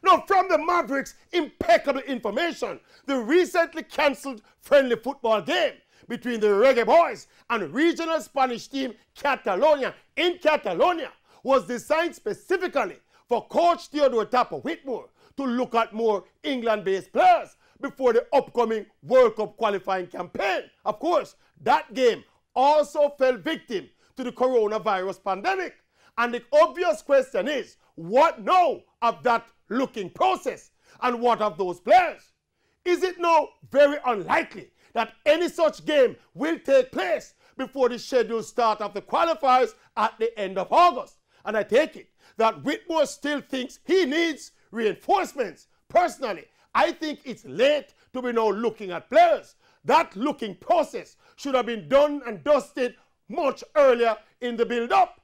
No, from the Mavericks, impeccable information. The recently cancelled friendly football game between the Reggae Boys and regional Spanish team Catalonia in Catalonia was designed specifically for Coach Theodore Tapper Whitmore to look at more England-based players before the upcoming World Cup qualifying campaign. Of course, that game also fell victim to the coronavirus pandemic. And the obvious question is, what now of that looking process? And what of those players? Is it now very unlikely that any such game will take place before the scheduled start of the qualifiers at the end of August? And I take it that Whitmore still thinks he needs reinforcements. Personally, I think it's late to be now looking at players. That looking process should have been done and dusted much earlier in the build-up.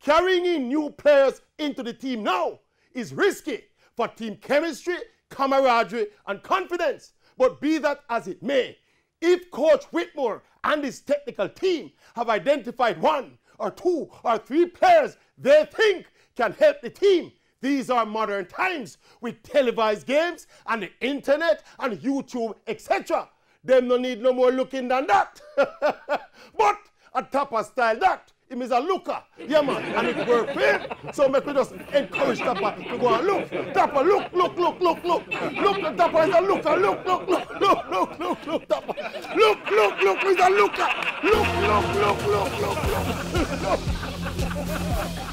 Carrying in new players into the team now is risky for team chemistry, camaraderie, and confidence. But be that as it may, if Coach Whitmore and his technical team have identified 1 or 2 or 3 players they think can help the team, these are modern times with televised games and the internet and YouTube, etc. Them no need no more looking than that. But a Tapper style that, him is a looker. Yeah, man, and it worked for him. So make we just encourage Tapper to go and look. Tapper, look. Look, Tapper is a looker. Look, Tapper. Look, he's a looker. Look.